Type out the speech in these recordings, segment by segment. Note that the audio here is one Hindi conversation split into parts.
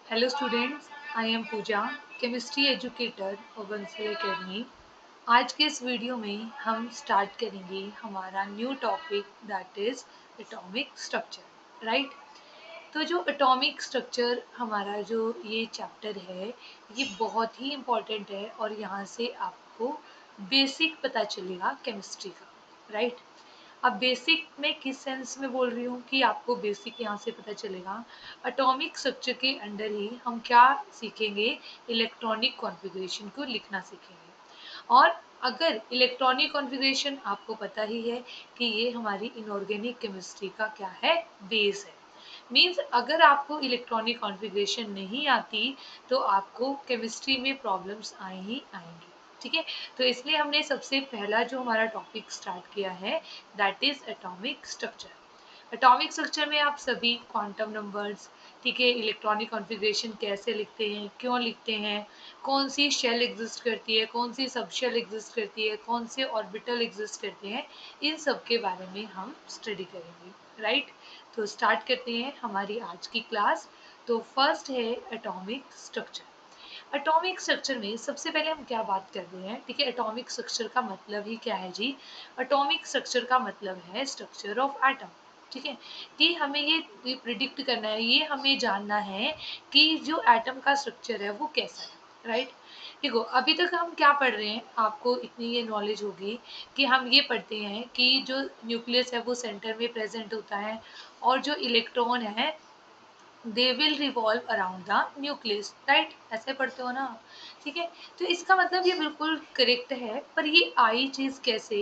Hello students, I am Pooja, chemistry educator और बंसल एकेडमी। आज के इस वीडियो में हम स्टार्ट करेंगे हमारा new topic that is atomic structure, right. तो जो एटॉमिक स्ट्रक्चर हमारा जो ये चैप्टर है ये बहुत ही इम्पॉर्टेंट है और यहाँ से आपको बेसिक पता चलेगा केमिस्ट्री का, राइट। अब बेसिक मैं किस सेंस में बोल रही हूँ कि आपको बेसिक यहाँ से पता चलेगा। एटॉमिक स्ट्रक्चर के अंडर ही हम क्या सीखेंगे, इलेक्ट्रॉनिक कॉन्फ़िगरेशन को लिखना सीखेंगे। और अगर इलेक्ट्रॉनिक कॉन्फ़िगरेशन आपको पता ही है कि ये हमारी इनऑर्गेनिक केमिस्ट्री का क्या है, बेस है। मीन्स अगर आपको इलेक्ट्रॉनिक कॉन्फ़िगरेशन नहीं आती तो आपको केमिस्ट्री में प्रॉब्लम्स आए ही आएंगी, ठीक है। तो इसलिए हमने सबसे पहला जो हमारा टॉपिक स्टार्ट किया है that is atomic structure. Atomic structure में आप सभी क्वांटम नंबर्स, ठीक है, इलेक्ट्रॉनिक कॉन्फ़िगरेशन कैसे लिखते हैं, क्यों लिखते हैं, कौन सी शेल एग्जिस्ट करती है, कौन सी सब शेल एग्जिस्ट करती है, कौन से ऑर्बिटल एग्जिस्ट करते हैं, इन सब के बारे में हम स्टडी करेंगे, राइट। तो स्टार्ट करते हैं हमारी आज की क्लास। तो फर्स्ट है एटॉमिक स्ट्रक्चर। एटॉमिक स्ट्रक्चर में सबसे पहले हम क्या बात कर रहे हैं, ठीक है। एटॉमिक स्ट्रक्चर का मतलब ही क्या है जी? एटॉमिक स्ट्रक्चर का मतलब है स्ट्रक्चर ऑफ एटम, ठीक है। कि हमें ये प्रिडिक्ट करना है, ये हमें जानना है कि जो एटम का स्ट्रक्चर है वो कैसा है, राइट। देखो अभी तक हम क्या पढ़ रहे हैं, आपको इतनी ये नॉलेज होगी कि हम ये पढ़ते हैं कि जो न्यूक्लियस है वो सेंटर में प्रेजेंट होता है और जो इलेक्ट्रॉन है they will revolve around the nucleus, right. ऐसे पढ़ते हो ना, ठीक है। तो इसका मतलब ये बिल्कुल करेक्ट है, पर ये आई चीज़ कैसे,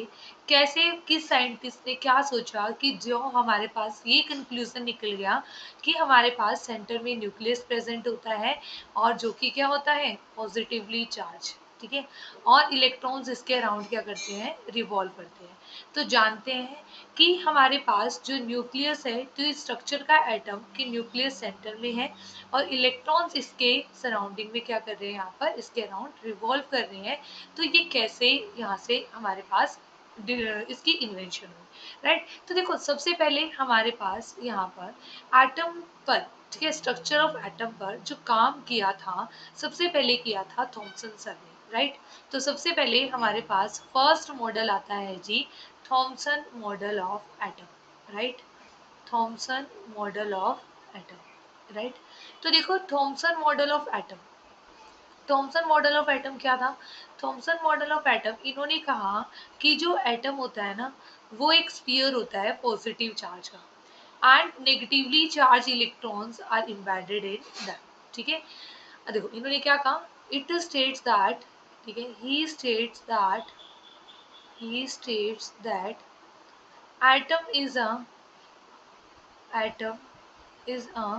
कैसे किस साइंटिस्ट ने क्या सोचा कि जो हमारे पास ये कंक्लूजन निकल गया कि हमारे पास सेंटर में न्यूक्लियस प्रेजेंट होता है और जो कि क्या होता है, पॉजिटिवली चार्ज, ठीक है। और इलेक्ट्रॉन्स इसके अराउंड क्या करते हैं, रिवॉल्व करते हैं। तो जानते हैं कि हमारे पास जो न्यूक्लियस है, तो इस स्ट्रक्चर का एटम की न्यूक्लियस सेंटर में है और इलेक्ट्रॉन्स इसके सराउंडिंग में क्या कर रहे हैं, यहाँ पर इसके अराउंड रिवॉल्व कर रहे हैं। तो ये कैसे यहाँ से हमारे पास इसकी इन्वेंशन हुई, राइट। तो देखो सबसे पहले हमारे पास यहाँ पर एटम पर, ठीक है, स्ट्रक्चर ऑफ एटम पर जो काम किया था सबसे पहले किया था थॉमसन सर ने, राइट। तो सबसे पहले हमारे पास फर्स्ट मॉडल आता है जी, Thomson model of atom, right. Thomson model of atom, right. तो देखो Thomson model of atom, Thomson model of atom क्या था? थॉमसन मॉडल ऑफ एटम, इन्होंने कहा कि जो एटम होता है ना वो एक स्फीयर होता है पॉजिटिव चार्ज का and negatively charge electrons are embedded in that, ठीक है। देखो इन्होंने क्या कहा, इट स्टेट्स दैट, ठीक है, he states that atom is a atom is a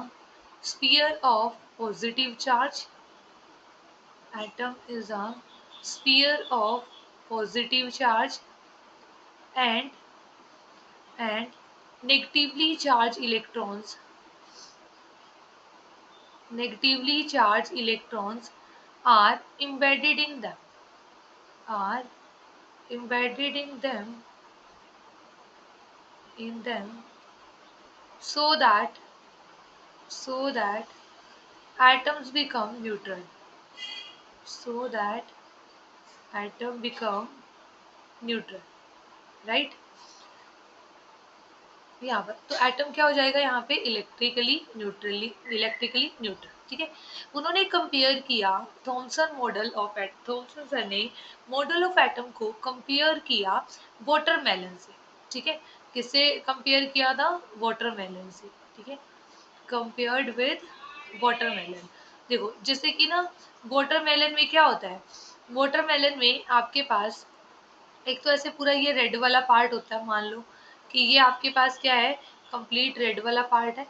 sphere of positive charge. Atom is a sphere of positive charge and and negatively charged electrons are embedded in them, are embedded in them so that so that atoms become neutral, so that atom become neutral, right. यहाँ पर तो एटम क्या हो जाएगा, यहाँ पे इलेक्ट्रिकली न्यूट्रल, ठीक है। उन्होंने कंपेयर किया Thomson model of atom, Thomson sir ने मॉडल ऑफ एटम को कंपेयर किया वाटरमेलन से, ठीक है। किससे कंपेयर किया था, वाटरमेलन से, ठीक है, कंपेयर्ड विद वाटरमेलन। देखो जैसे कि ना वाटरमेलन में क्या होता है, वाटरमेलन में आपके पास एक तो ऐसे पूरा ये रेड वाला पार्ट होता है, मान लो कि ये आपके पास क्या है, कंप्लीट रेड वाला पार्ट है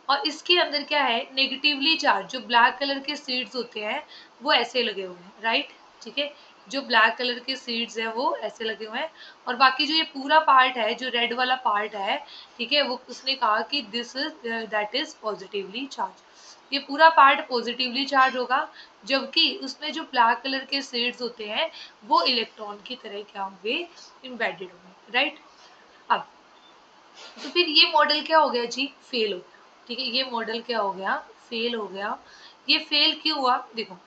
और इसके अंदर क्या है, नेगेटिवली चार्ज जो ब्लैक कलर के सीड्स होते हैं वो ऐसे लगे हुए हैं, राइट, ठीक है। जो ब्लैक कलर के सीड्स है वो ऐसे लगे हुए हैं और बाकी जो ये पूरा पार्ट है, जो रेड वाला पार्ट है, ठीक है, वो उसने कहा कि this is that is positively charge. ये पूरा पार्ट पॉजिटिवली चार्ज होगा जबकि उसमें जो ब्लैक कलर के सीड्स होते हैं वो इलेक्ट्रॉन की तरह क्या होंगे, इम्बेडेड होंगे, राइट। अब तो फिर ये मॉडल क्या हो गया जी, फेल हो गया, ठीक है। ये मॉडल क्या हो गया, फेल हो गया। ये फेल क्यों हुआ? देखो,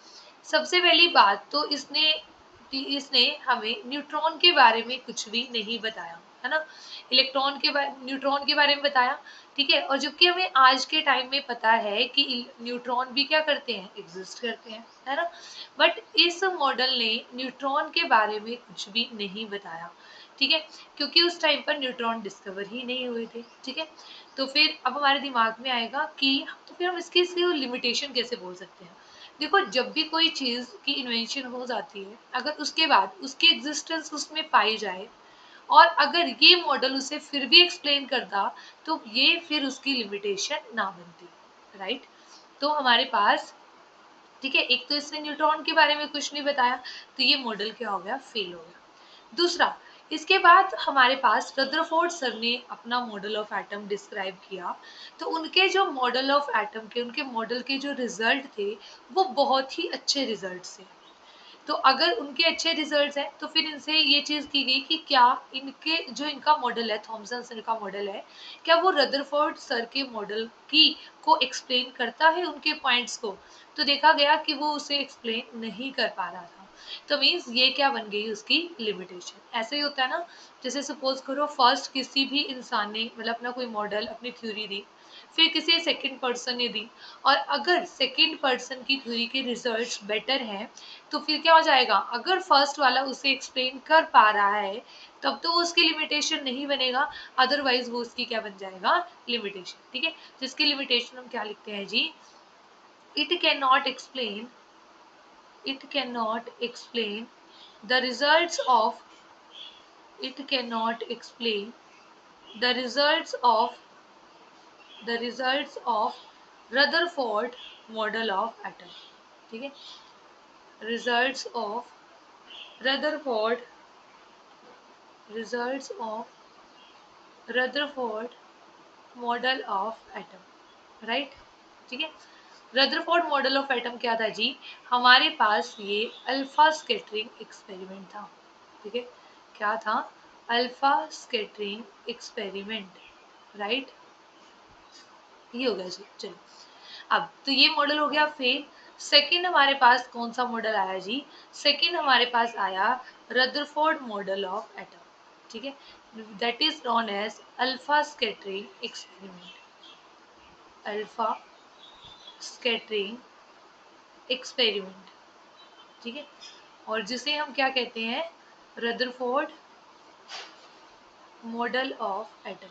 सबसे पहली बात तो इसने हमें न्यूट्रॉन के बारे में कुछ भी नहीं बताया, है ना। न्यूट्रॉन के बारे में बताया, ठीक है। और जबकि हमें आज के टाइम में पता है कि न्यूट्रॉन भी क्या करते हैं, एग्जिस्ट करते हैं, है ना। बट इस मॉडल ने न्यूट्रॉन के बारे में कुछ भी नहीं बताया, ठीक है, क्योंकि उस टाइम पर न्यूट्रॉन डिस्कवर ही नहीं हुए थे, ठीक है। तो फिर अब हमारे दिमाग में आएगा कि तो फिर हम इसकी लिमिटेशन कैसे बोल सकते हैं। देखो, जब भी कोई चीज़ की इन्वेंशन हो जाती है, अगर उसके बाद उसकी एग्जिस्टेंस उसमें पाई जाए और अगर ये मॉडल उसे फिर भी एक्सप्लेन करता, तो ये फिर उसकी लिमिटेशन ना बनती, राइट। तो हमारे पास, ठीक है, एक तो इसने न्यूट्रॉन के बारे में कुछ नहीं बताया, तो ये मॉडल क्या हो गया, फेल हो गया। दूसरा, इसके बाद हमारे पास रदरफोर्ड सर ने अपना मॉडल ऑफ एटम डिस्क्राइब किया। तो उनके जो मॉडल ऑफ एटम के, उनके मॉडल के जो रिजल्ट थे, वो बहुत ही अच्छे रिजल्ट थे। तो अगर उनके अच्छे रिजल्ट्स हैं, तो फिर इनसे ये चीज़ की गई कि क्या इनके जो इनका मॉडल है, थॉमसन सर का मॉडल है, क्या वो रदरफोर्ड सर के मॉडल की को एक्सप्लेन करता है उनके पॉइंट्स को। तो देखा गया कि वो उसे एक्सप्लेन नहीं कर पा रहा था। तो मीन्स ये क्या बन गई, उसकी लिमिटेशन। ऐसे ही होता है ना, जैसे सपोज करो फर्स्ट किसी भी इंसान ने मतलब अपना कोई मॉडल, अपनी थ्योरी दी, फिर किसी सेकंड पर्सन ने दी, और अगर सेकंड पर्सन की थ्योरी के रिजल्ट्स बेटर हैं, तो फिर क्या हो जाएगा, अगर फर्स्ट वाला उसे एक्सप्लेन कर पा रहा है, तब तो वो उसकी लिमिटेशन नहीं बनेगा, अदरवाइज वो उसकी क्या बन जाएगा, लिमिटेशन, ठीक है। जिसकी लिमिटेशन हम क्या लिखते हैं जी, it can not explain, it cannot explain the results of it cannot explain the results of the results of Rutherford model of atom, ठीक है। results of Rutherford results of Rutherford model of atom, right, ठीक है। रदरफोर्ड मॉडल ऑफ एटम क्या था जी, हमारे पास ये अल्फा स्कैटरिंग एक्सपेरिमेंट था, ठीक है। क्या था, अल्फा स्कैटरिंग एक्सपेरिमेंट, राइट। ये हो गया जी, चलो। अब तो ये मॉडल हो गया फेल। सेकंड हमारे पास कौन सा मॉडल आया जी, सेकंड हमारे पास आया रदरफोर्ड मॉडल ऑफ एटम, ठीक है। That is known as alpha scattering experiment, alpha scattering experiment, ठीक है। और जिसे हम क्या कहते हैं, Rutherford model of atom,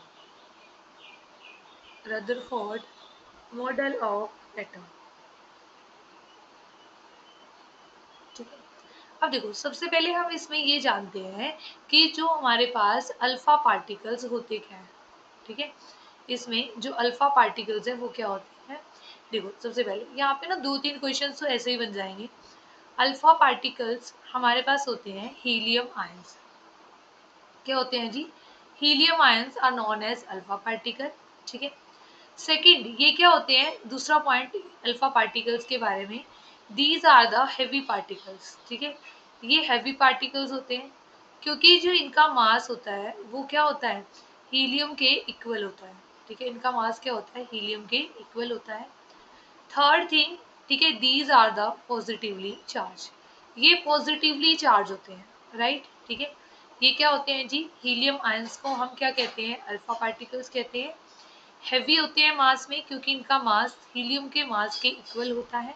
Rutherford model of atom, ठीक है। अब देखो, सबसे पहले हम इसमें ये जानते हैं कि जो हमारे पास अल्फा पार्टिकल्स होते क्या हैं, ठीक है। इसमें जो अल्फा पार्टिकल्स हैं वो क्या होते हैं। देखो, सबसे पहले यहाँ पे ना 2-3 क्वेश्चन तो ऐसे ही बन जाएंगे। अल्फा पार्टिकल्स हमारे पास होते हैं हीलियम आयंस, क्या होते हैं जी, helium ions are known as alpha particle, ठीक है। सेकंड, ये क्या होते हैं, दूसरा पॉइंट अल्फा पार्टिकल्स के बारे में, these are the heavy particles, ठीक है। ये हैवी पार्टिकल्स होते हैं क्योंकि जो इनका मास होता है वो क्या होता है, हीलियम के इक्वल होता है, ठीक है। इनका मास क्या होता है, हीलियम के इक्वल होता है। थर्ड थिंग, ठीक है, these are the positively charge, ये पॉजिटिवली चार्ज होते हैं, राइट, ठीक है। ये क्या होते हैं जी, हीलियम आयंस को हम क्या कहते हैं, अल्फा पार्टिकल्स कहते हैं। हैवी होते हैं मास में क्योंकि इनका मास हीलियम के मास के इक्वल होता है,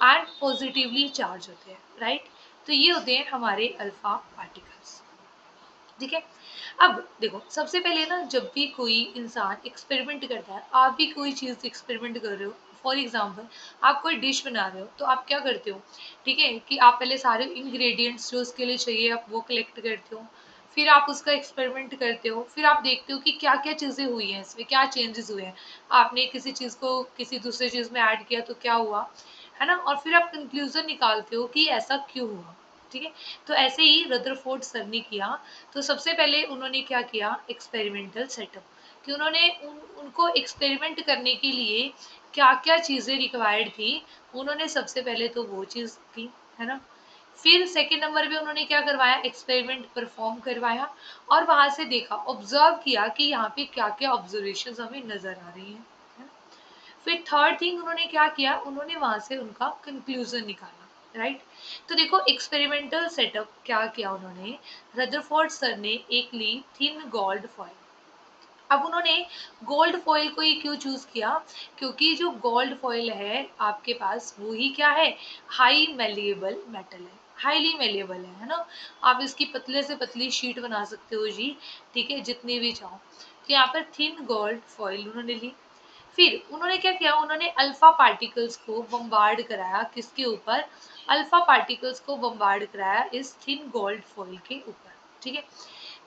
एंड पॉजिटिवली चार्ज होते हैं, राइट। तो ये होते हैं हमारे अल्फा पार्टिकल्स, ठीक है। अब देखो, सबसे पहले ना, जब भी कोई इंसान एक्सपेरिमेंट करता है, आप भी कोई चीज़ एक्सपेरिमेंट कर रहे हो, फॉर एग्जांपल आप कोई डिश बना रहे हो, तो आप क्या करते हो, ठीक है, कि आप पहले सारे इंग्रेडिएंट्स जो उसके लिए चाहिए आप वो कलेक्ट करते हो, फिर आप उसका एक्सपेरिमेंट करते हो, फिर आप देखते हो कि क्या क्या चीज़ें हुई हैं, इसमें क्या चेंजेस हुए हैं, आपने किसी चीज़ को किसी दूसरे चीज़ में ऐड किया तो क्या हुआ, है ना। और फिर आप कंक्लूजन निकालते हो कि ऐसा क्यों हुआ, ठीक है। तो ऐसे ही रदरफोर्ड सर ने किया। तो सबसे पहले उन्होंने क्या किया, एक्सपेरिमेंटल सेटअप, कि उन्होंने उनको एक्सपेरिमेंट करने के लिए क्या क्या चीज़ें रिक्वायर्ड थी, उन्होंने सबसे पहले तो वो चीज़ की, है ना। फिर सेकंड नंबर पे उन्होंने क्या करवाया, एक्सपेरिमेंट परफॉर्म करवाया, और वहां से देखा, ऑब्जर्व किया कि यहाँ पे क्या क्या ऑब्जर्वेशन हमें नजर आ रही हैं, है ना? फिर थर्ड थिंग उन्होंने क्या किया, उन्होंने वहां से उनका कंक्लूजन निकाला, राइट। तो देखो एक्सपेरिमेंटल सेटअप क्या किया उन्होंने, रदरफोर्ड सर ने एक ली थिन गोल्ड फॉइल। अब उन्होंने गोल्ड फॉइल को ही क्यों चूज किया, क्योंकि जो गोल्ड फॉइल है आपके पास वो ही क्या है, हाई मेलिएबल मेटल है, हाईली मेलिएबल है ना। आप इसकी पतले से पतली शीट बना सकते हो जी, ठीक है, जितनी भी चाहो। तो यहाँ पर थिन गोल्ड फॉइल उन्होंने ली। फिर उन्होंने क्या किया, उन्होंने अल्फा पार्टिकल्स को बम्बार्ड कराया, किसके ऊपर, अल्फा पार्टिकल्स को बम्बार्ड कराया इस थिन गोल्ड फॉइल के ऊपर, ठीक है।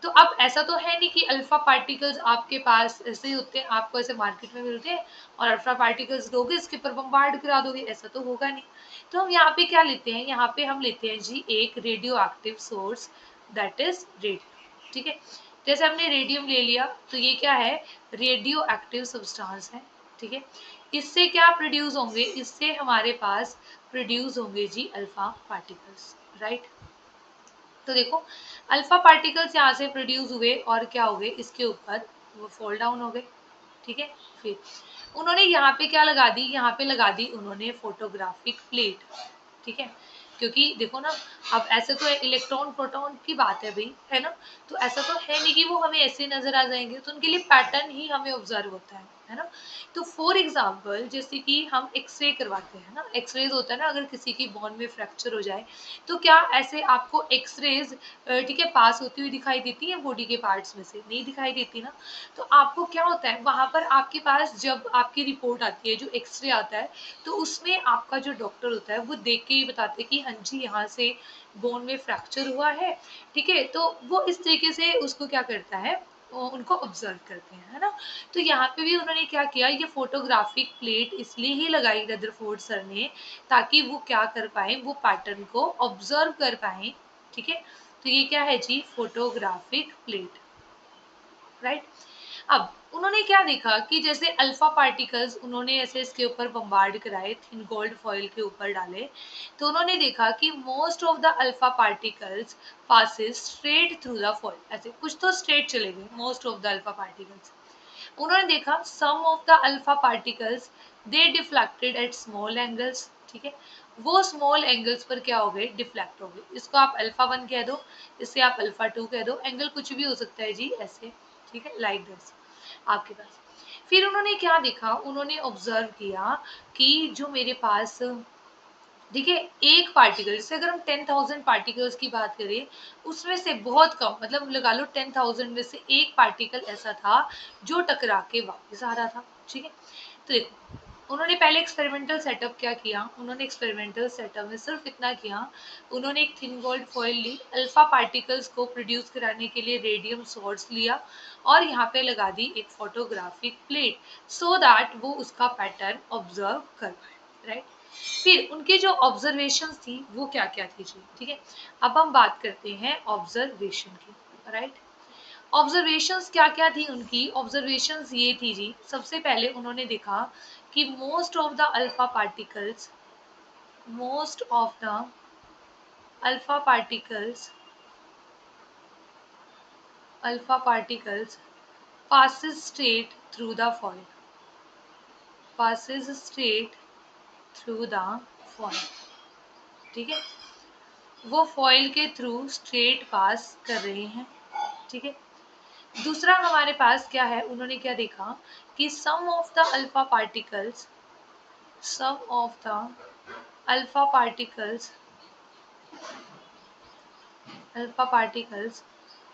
तो अब ऐसा तो है नहीं कि अल्फा पार्टिकल्स आपके पास ऐसे ही होते हैं, आपको ऐसे मार्केट में मिलते हैं और अल्फा पार्टिकल्स दोगे इसके ऊपर बम्बार्ड करा दोगे, ऐसा तो होगा नहीं। तो हम यहाँ पे क्या लेते हैं, यहाँ पे हम लेते हैं जी एक radio active source, that is radium, ठीक है। जैसे हमने रेडियम ले लिया तो ये क्या है, रेडियो एक्टिव सब्सटेंस है, ठीक है। इससे क्या प्रोड्यूस होंगे, इससे हमारे पास प्रोड्यूस होंगे जी अल्फा पार्टिकल्स, राइट। तो देखो अल्फा पार्टिकल्स यहाँ से प्रोड्यूस हुए और क्या हो गए, इसके ऊपर वो फॉल डाउन हो गए, ठीक है। फिर उन्होंने यहाँ पे क्या लगा दी, यहाँ पे लगा दी उन्होंने फोटोग्राफिक प्लेट, ठीक है। क्योंकि देखो ना, अब ऐसे तो इलेक्ट्रॉन प्रोटॉन की बात है भाई, है ना। तो ऐसा तो है नहीं कि वो हमें ऐसे नजर आ जाएंगे, तो उनके लिए पैटर्न ही हमें ऑब्जर्व होता है ना। तो फॉर एग्जाम्पल जैसे कि हम एक्सरे करवाते हैं ना, एक्सरेज होता है ना, अगर किसी की बोन में फ्रैक्चर हो जाए तो क्या ऐसे आपको एक्सरेज, ठीक है, पास होती हुई दिखाई देती है बॉडी के पार्ट्स में से, नहीं दिखाई देती ना। तो आपको क्या होता है वहां पर आपके पास जब आपकी रिपोर्ट आती है, जो एक्सरे आता है, तो उसमें आपका जो डॉक्टर होता है वो देख के ही बताते हैं कि हाँ जी यहाँ से बोन में फ्रैक्चर हुआ है, ठीक है। तो वो इस तरीके से उसको क्या करता है, उनको ऑब्जर्व करते हैं, है ना। तो यहाँ पे भी उन्होंने क्या किया, ये फोटोग्राफिक प्लेट इसलिए ही लगाई रदरफोर्ड सर ने, ताकि वो क्या कर पाए, वो पैटर्न को ऑब्जर्व कर पाए, ठीक है। तो ये क्या है जी, फोटोग्राफिक प्लेट, राइट। अब उन्होंने क्या देखा कि जैसे अल्फा पार्टिकल्स उन्होंने ऐसे इसके ऊपर बम्बार्ड कराए, थिन गोल्ड फॉइल के ऊपर डाले, तो उन्होंने देखा कि most of the alpha particles passes straight through the foil, ऐसे कुछ तो स्ट्रेट चले गए most of the alpha particles. उन्होंने देखा some of the alpha particles they deflected at small angles, ठीक है। वो स्मॉल एंगल्स पर क्या हो गए, डिफ्लेक्ट हो गए। इसको आप अल्फा 1 कह दो, इसे आप अल्फा 2 कह दो, एंगल कुछ भी हो सकता है जी ऐसे, ठीक है, लाइक दिस आपके पास। फिर उन्होंने क्या देखा, उन्होंने ऑब्जर्व किया कि जो मेरे पास, देखिए, एक पार्टिकल, जैसे अगर हम 10,000 पार्टिकल्स की बात करें, उसमें से बहुत कम, मतलब लगा लो 10,000 में से एक पार्टिकल ऐसा था जो टकरा के वापस आ रहा था, ठीक है। तो देखो उन्होंने पहले एक्सपेरिमेंटल सेटअप क्या किया, उन्होंने एक्सपेरिमेंटल सेटअप में सिर्फ इतना किया, उन्होंने एक थिन गोल्ड फॉइल ली, अल्फा पार्टिकल्स को प्रोड्यूस कराने के लिए रेडियम सोर्स लिया और यहाँ पे लगा दी एक फोटोग्राफिक प्लेट, सो दैट वो उसका पैटर्न ऑब्जर्व कर पाए, राइट। फिर उनकी जो ऑब्जर्वेशन थी वो क्या क्या थी जी, ठीक है। अब हम बात करते हैं ऑब्जर्वेशन की, राइट। ऑब्जर्वेशंस क्या क्या थी उनकी, ऑब्जर्वेशंस ये थी जी, सबसे पहले उन्होंने देखा कि most of the alpha particles passes straight through the foil, passes straight through the foil, ठीक है। वो फॉइल के थ्रू स्ट्रेट पास कर रहे हैं, ठीक है। दूसरा हमारे पास क्या है, उन्होंने क्या देखा कि some of the alpha particles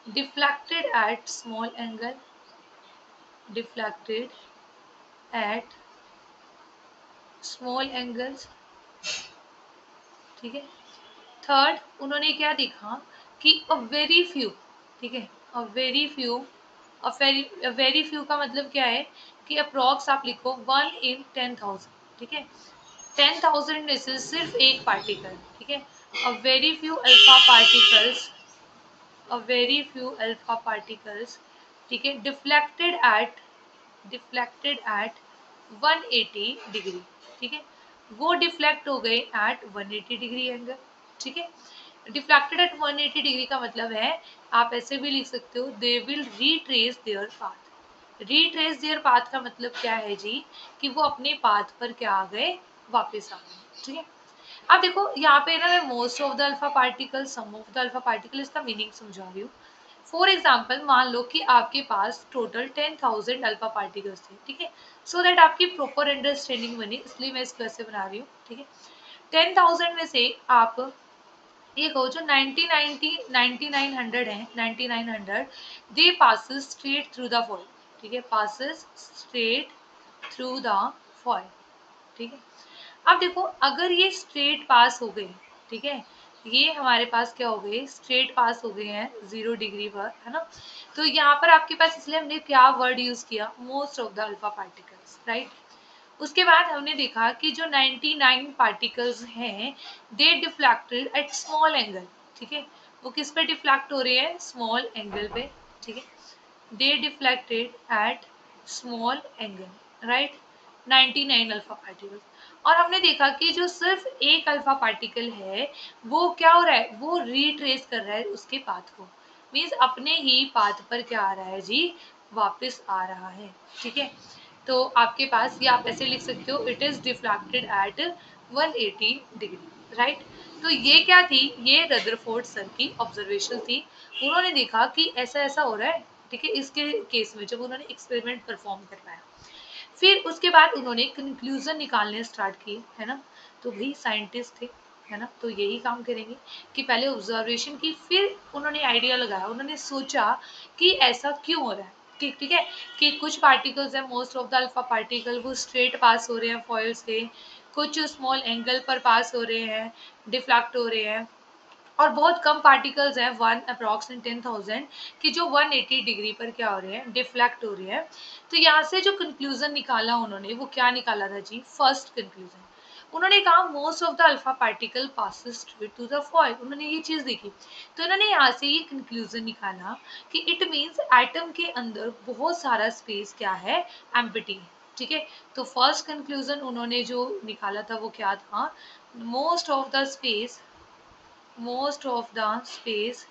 deflected at small angle, deflected at small angles, ठीक है। थर्ड उन्होंने क्या देखा कि अ वेरी फ्यू, ठीक है, a very few, a very few का मतलब क्या है कि अप्रॉक्स आप लिखो 1 in 10,000, ठीक है। 10,000 में से सिर्फ एक पार्टिकल, ठीक है। A very few alpha particles, a very few alpha particles, ठीक है, डिफ्लेक्टेड एट 180 डिग्री, ठीक है। वो डिफ्लेक्ट हो गए एट 180 डिग्री एंगल, ठीक है। डिफ्लेक्टेड एट 180 डिग्री का मतलब है, आप ऐसे भी लिख सकते हो, they will retrace there path, retrace there path का मतलब क्या है जी, कि वो अपने पाथ पर क्या आ गए, वापस आ गए। ठीक है, अब देखो यहाँ पे ना मैं most of the alpha particle, some of the alpha particle, इसका मीनिंग समझा रही हूँ। फॉर एग्जाम्पल मान लो कि आपके पास टोटल 10,000 अल्फा पार्टिकल्स थे। ठीक है, सो दैट आपकी प्रॉपर अंडरस्टैंडिंग बनी, इसलिए मैं इसको ऐसे बना रही हूँ। ठीक है, 10,000 में से आप ये कहो जो 9900 है, 9900 दे passes straight through the foil। ठीक है, passes straight through the foil। ठीक है, अब देखो अगर ये स्ट्रेट पास हो गए, ठीक है, ये हमारे पास क्या हो गए, स्ट्रेट पास हो गए हैं 0 डिग्री पर, है ना। तो यहाँ पर आपके पास, इसलिए हमने क्या वर्ड यूज किया, most of the alpha particles, right. उसके बाद हमने देखा कि जो 99 पार्टिकल्स हैं दे डिफ्लेक्टेड एट स्मॉल एंगल। ठीक है, वो किस पे डिफ्लेक्ट हो रहे हैं, स्मॉल एंगल पे। ठीक है, they deflected at small angle, right, 99 alpha particles. और हमने देखा कि जो सिर्फ एक अल्फा पार्टिकल है वो क्या हो रहा है, वो रिट्रेस कर रहा है उसके पाथ को, मीन्स अपने ही पाथ पर क्या आ रहा है जी, वापस आ रहा है। ठीक है, तो आपके पास ये आप ऐसे लिख सकते हो, it is deflected at 180 degree, right. तो ये क्या थी, ये रदरफोर्ड सर की ऑब्जर्वेशन थी। उन्होंने देखा कि ऐसा ऐसा हो रहा है। ठीक है, इसके केस में जब उन्होंने एक्सपेरिमेंट परफॉर्म करवाया, फिर उसके बाद उन्होंने कंक्लूजन निकालने स्टार्ट किए, है ना। तो भाई साइंटिस्ट थे, है ना, तो यही काम करेंगे कि पहले ऑब्जर्वेशन की, फिर उन्होंने आइडिया लगाया, उन्होंने सोचा कि ऐसा क्यों हो रहा है। ठीक है, कि कुछ पार्टिकल्स है, most of the alpha particle वो स्ट्रेट पास हो रहे हैं फॉयल से, कुछ स्मॉल एंगल पर पास हो रहे हैं, डिफ्लेक्ट हो रहे हैं, और बहुत कम पार्टिकल्स हैं, वन अप्रॉक्सिमेट 10,000 कि जो 180 डिग्री पर क्या हो रहे हैं, डिफ्लेक्ट हो रहे हैं। तो यहाँ से जो कंक्लूजन निकाला उन्होंने, वो क्या निकाला था जी, फर्स्ट कंक्लूजन उन्होंने कहा most of the alpha particle passes straight to the foil. उन्होंने ये चीज देखी, तो उन्होंने यहाँ से ये कंक्लूजन निकाला कि इट मीन्स एटम के अंदर बहुत सारा स्पेस क्या है, एम्प्टी है। ठीक है, तो फर्स्ट कंक्लूजन उन्होंने जो निकाला था वो क्या था, most of the space, most of the space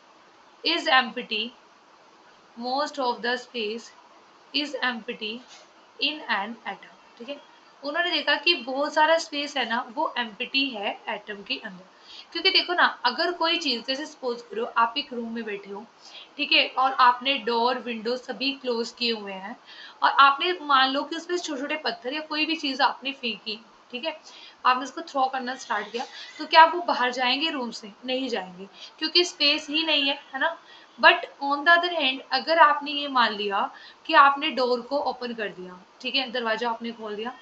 is empty, most of the space is empty in an atom। ठीक है, उन्होंने देखा कि बहुत सारा स्पेस है ना, वो एम्प्टी है एटम के अंदर। क्योंकि देखो ना, अगर कोई चीज, जैसे सपोज करो आप एक रूम में बैठे हो, ठीक है, और आपने डोर विंडो सभी क्लोज किए हुए हैं, और आपने मान लो कि उसमें छोटे छोटे पत्थर या कोई भी चीज आपने फेंकी, ठीक है, आपने उसको थ्रो करना स्टार्ट किया, तो क्या वो बाहर जाएंगे रूम से, नहीं जाएंगे, क्योंकि स्पेस ही नहीं है ना। But on the other hand अगर आपने ये मान लिया कि आपने डोर को ओपन कर दिया, ठीक है, दरवाजा आपने खोल दिया,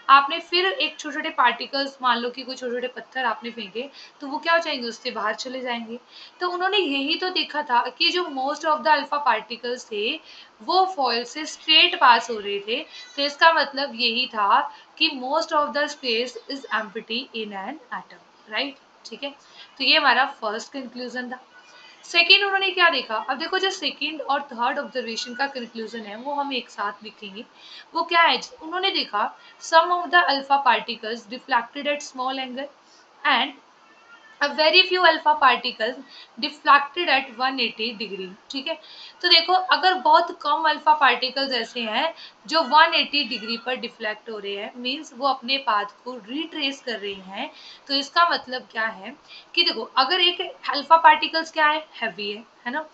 आपने फिर एक छोटे छोटे पार्टिकल्स, मान लो कि कोई छोटे छोटे पत्थर आपने फेंके, तो वो क्या हो जाएंगे, उससे बाहर चले जाएंगे। तो उन्होंने यही तो देखा था कि जो most of the alpha particles थे वो फॉयल से स्ट्रेट पास हो रहे थे। तो इसका मतलब यही था कि most of the space is empty in an atom, right. ठीक है, तो ये हमारा फर्स्ट कंक्लूजन था। सेकेंड उन्होंने क्या देखा, अब देखो जो सेकेंड और थर्ड ऑब्जर्वेशन का कंक्लूजन है वो हम एक साथ लिखेंगे। वो क्या है, उन्होंने देखा some of the alpha particles deflected at small angle and a very few alpha particles deflected at 180 degree. ठीक है, तो देखो अगर बहुत कम अल्फा पार्टिकल्स ऐसे हैं जो 180 डिग्री पर डिफ्लेक्ट हो रहे हैं, मींस वो अपने पाथ को रिट्रेस कर रहे हैं। तो इसका मतलब क्या है कि देखो अगर एक अल्फा पार्टिकल्स क्या है ना,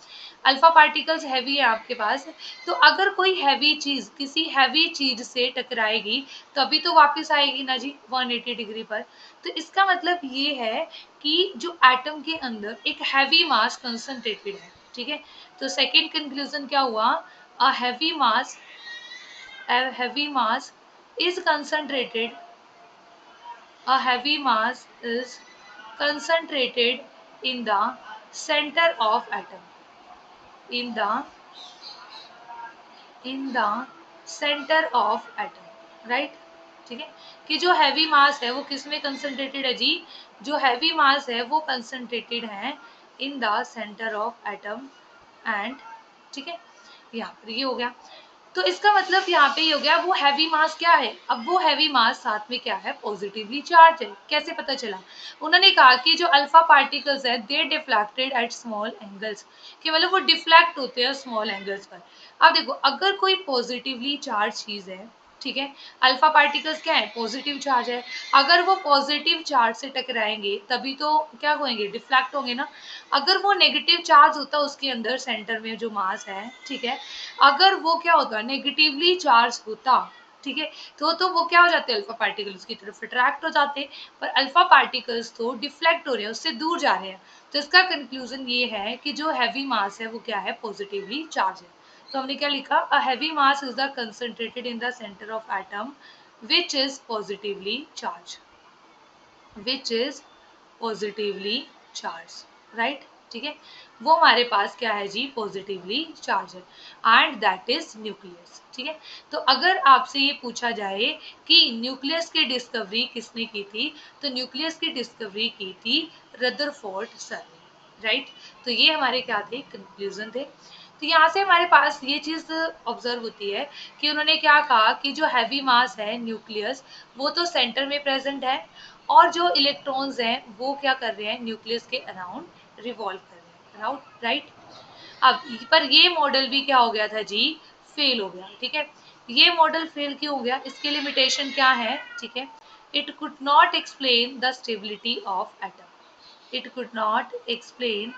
अल्फा पार्टिकल्स हैवी है आपके पास, तो अगर कोई हैवी चीज किसी हैवी चीज से टकराएगी तभी तो वापस आएगी ना जी 180 डिग्री पर। तो इसका मतलब ये है कि जो एटम के अंदर एक हैवी मास कंसंट्रेटेड है। ठीक है, तो सेकंड कंक्लूजन क्या हुआ, अ heavy mass is concentrated, a heavy mass is concentrated in the center of atom, in the centre of atom, right. ठीक है, कि जो हैवी मास है वो किस में कंसंट्रेटेड है जी, जो हैवी मास है वो कंसंट्रेटेड है in the centre of atom and, ठीक है, यहाँ पर ये हो गया। तो इसका मतलब यहाँ पे ये हो गया, वो हैवी मास क्या है, अब वो हैवी मास साथ में क्या है, पॉजिटिवली चार्ज है। कैसे पता चला, उन्होंने कहा कि जो अल्फा पार्टिकल्स है they deflected at small angles, कि मतलब वो डिफ्लेक्ट होते हैं स्मॉल एंगल्स पर। अब देखो, अगर कोई पॉजिटिवली चार्ज चीज है, ठीक है, अल्फा पार्टिकल्स क्या है, पॉजिटिव चार्ज है, अगर वो पॉजिटिव चार्ज से टकराएंगे तभी तो क्या होंगे, डिफ्लेक्ट होंगे ना। अगर वो नेगेटिव चार्ज होता उसके अंदर सेंटर में जो मास है, ठीक है, अगर वो क्या होता नेगेटिवली चार्ज होता, ठीक है, तो वो क्या हो जाते, अल्फा पार्टिकल्स की तरफ अट्रैक्ट हो जाते, पर अल्फा पार्टिकल्स तो डिफ्लेक्ट हो रहे हैं, उससे दूर जा रहे हैं। तो इसका कंक्लूजन ये है कि जो हैवी मास है वो क्या है, पॉजिटिवली चार्ज है। तो हमने क्या लिखा, a heavy mass is the concentrated in the centre of atom which is positively charge, which is positively charge, right, ठीक है, वो हमारे पास क्या है जी, पॉजिटिवली चार्ज है, एंड दैट इज न्यूक्लियस, ठीक है। तो अगर आपसे ये पूछा जाए कि न्यूक्लियस की डिस्कवरी किसने की थी, तो न्यूक्लियस की डिस्कवरी की थी रदरफोर्ड सर ने, राइट। तो ये हमारे क्या थे, कंक्लूजन थे। तो यहाँ से हमारे पास ये चीज ऑब्जर्व होती है कि उन्होंने क्या कहा कि जो हैवी मास है न्यूक्लियस, वो तो सेंटर में प्रेजेंट है, और जो इलेक्ट्रॉन्स हैं वो क्या कर रहे हैं, न्यूक्लियस के अराउंड रिवॉल्व कर रहे हैं, अराउंड, राइट। अब पर ये मॉडल भी क्या हो गया था जी, फेल हो गया, ठीक है। ये मॉडल फेल क्यों हो गया, इसके लिमिटेशन क्या है, ठीक है, it could not explain the stability of atom, it could not explain,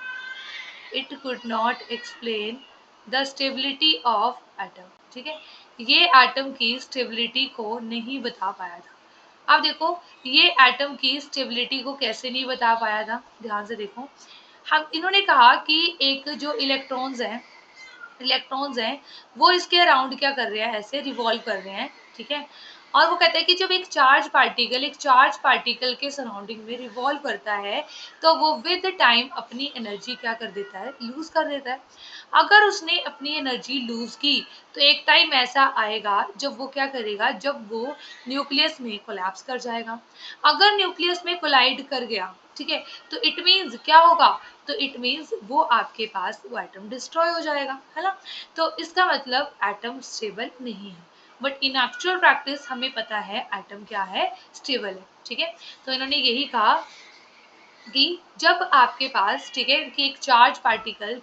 it could not explain the stability of atom, ठीक है, ये एटम की स्टेबिलिटी को नहीं बता पाया था। अब देखो, ये एटम की स्टेबिलिटी को कैसे नहीं बता पाया था, ध्यान से देखो, हम इन्होंने कहा कि एक जो इलेक्ट्रॉन्स हैं वो इसके अराउंड क्या कर रहे हैं, ऐसे रिवॉल्व कर रहे हैं, ठीक है। और वो कहते हैं कि जब एक चार्ज पार्टिकल के सराउंडिंग में रिवॉल्व करता है तो वो विद टाइम अपनी एनर्जी क्या कर देता है, लूज कर देता है। अगर उसने अपनी एनर्जी लूज की तो एक टाइम ऐसा आएगा जब वो क्या करेगा, जब वो न्यूक्लियस में कोलैप्स कर जाएगा। अगर न्यूक्लियस में कोलाइड कर गया, ठीक है, तो इट मीन्स क्या होगा, तो इट मीन्स वो आपके पास वो एटम डिस्ट्रॉय हो जाएगा, है ना। तो इसका मतलब एटम स्टेबल नहीं है, बट इन एक्चुअल प्रैक्टिस हमें पता है एटम क्या है, स्टेबल है, ठीक है। तो इन्होंने यही कहा कि जब आपके पास, ठीक है, कि एक चार्ज पार्टिकल